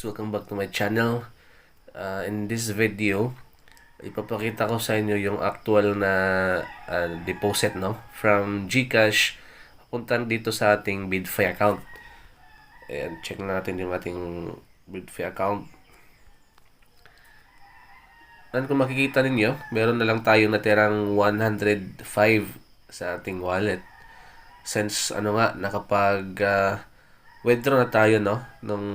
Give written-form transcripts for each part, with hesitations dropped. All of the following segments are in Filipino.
welcome back to my channel. In this video, ipapakita ko sa inyo yung actual na deposit from GCash papuntang dito sa ating BidFi account. Ayan, check natin yung ating BidFi account. And kung makikita ninyo, meron na lang tayong natirang 105 sa ating wallet. Since nakapag withdraw na tayo nung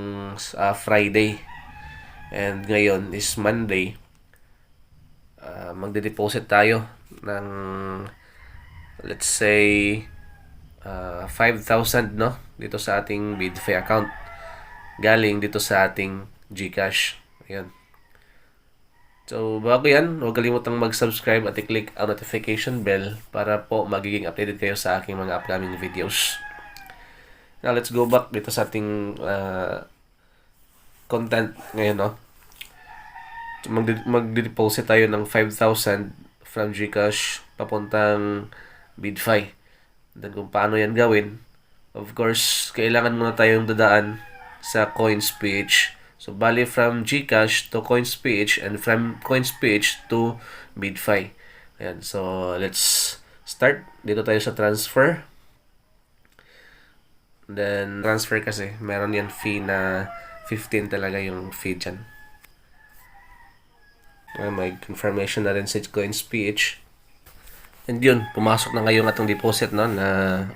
Friday, and ngayon is Monday. Magde-deposit tayo ng, let's say, 5,000 dito sa ating BidFi account galing dito sa ating GCash. Ayan. So, bago yan, huwag kalimutang mag-subscribe at i-click ang notification bell para po magiging updated kayo sa aking mga upcoming videos. Now, let's go back dito sa ating content ngayon, So, magde-deposit tayo ng 5,000 from GCash papuntang BidFi. Then, kung paano yan gawin, of course, kailangan muna tayong dadaan sa CoinsPH. So, bali from GCash to CoinsPH and from CoinsPH to BidFi. Ayan, so let's start. Dito tayo sa transfer. Then, transfer kasi, meron yan fee na 15 talaga yung fee dyan. May confirmation na rin sa CoinsPH. And yun, pumasok na ngayong atong deposit na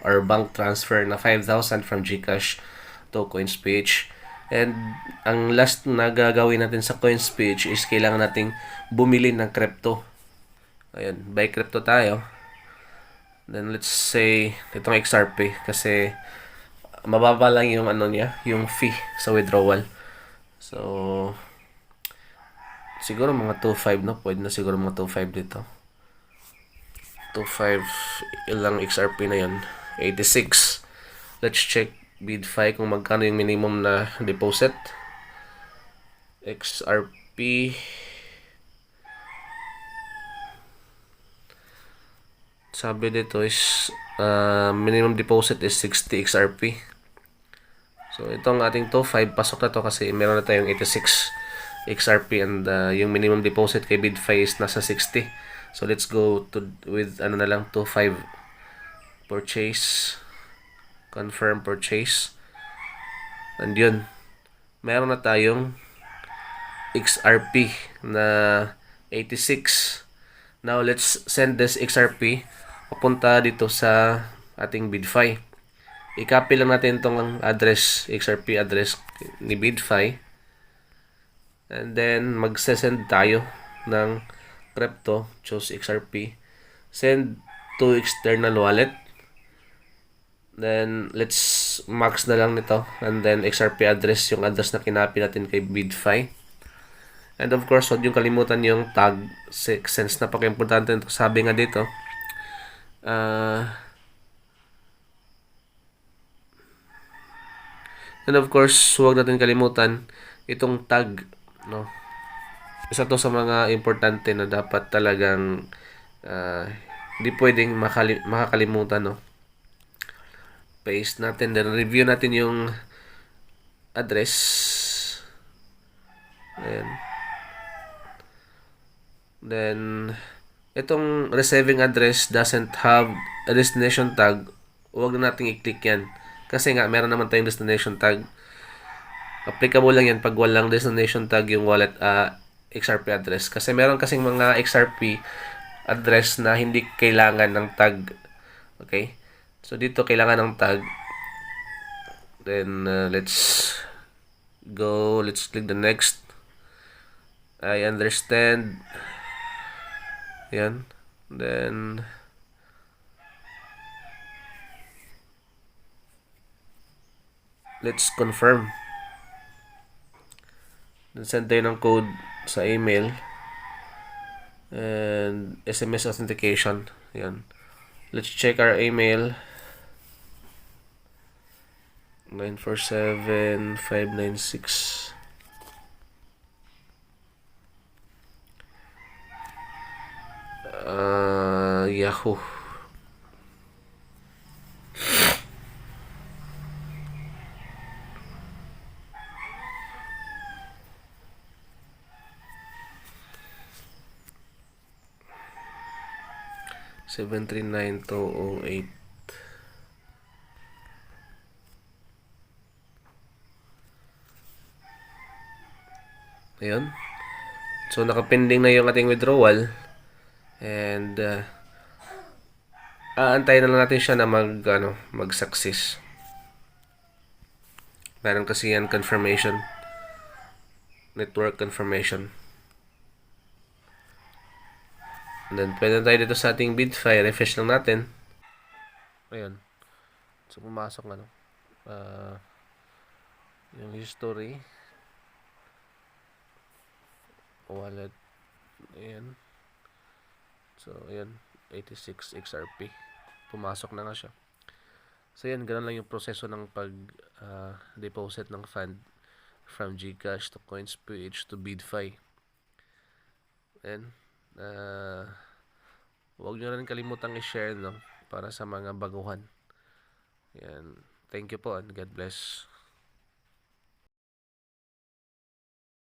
or bank transfer na 5,000 from GCash to CoinsPH. And ang last na gagawin natin sa CoinsPH is kailangan nating bumili ng crypto. Ayun, buy crypto tayo. Then let's say itong XRP kasi mababa lang yung yung fee sa withdrawal. So siguro mga 2.5 pwede na siguro mga 2.5 dito. 2.5 ilang XRP na yun? 86. Let's check BidFi kung magkano yung minimum na deposit. XRP, sabi dito is minimum deposit is 60 XRP. So itong ating 2.5 pasok na to kasi meron na tayong 86 XRP and yung minimum deposit kay BidFi is nasa 60. So let's go with na lang 2.5 purchase, confirm purchase. And yun, meron na tayong XRP na 86. Now let's send this XRP papunta dito sa ating BidFi. I-copy lang natin itong address, XRP address ni BidFi. And then mag-send tayo ng crypto, choose XRP, send to external wallet. Then let's max na lang nito, and then XRP address yung address na kinapi natin kay BidFi. And of course, huwag yung kalimutan yung tag, since napaka-importante ito. Sabi nga dito, and of course, huwag natin kalimutan itong tag, Isa to sa mga importante na dapat talagang hindi pwedeng makakalimutan, Paste natin, then review natin yung address. Ayan. Then itong receiving address doesn't have a destination tag. Huwag na nating i-click yan. Kasi nga, meron naman tayong destination tag. Applicable lang yan pag walang destination tag yung wallet XRP address. Kasi meron kasing mga XRP address na hindi kailangan ng tag. Okay? So, dito kailangan ng tag. Then, let's go. Let's click the next. I understand. Yan. Then, let's confirm. Then, send tayo ng code sa email. And SMS authentication. Yan. Let's check our email. 947596. Yahoo. 739208. Ayun. So, nakapending na yung ating withdrawal. And, aantayin na lang natin siya na mag-success. Meron kasi yan confirmation. Network confirmation. And then, pwede tayo dito sa ating BidFi. Refresh lang natin. Ayun. So, pumasok na, no? Yung history. Wallet. Ayan. So, ayan. 86 XRP. Pumasok na nga siya. So, yan. Ganun lang yung proseso ng pag-deposit ng fund from Gcash to CoinsPH to BidFi. Ayan. Huwag nyo rin kalimutang i-share, no? Para sa mga baguhan. Ayan. Thank you po and God bless.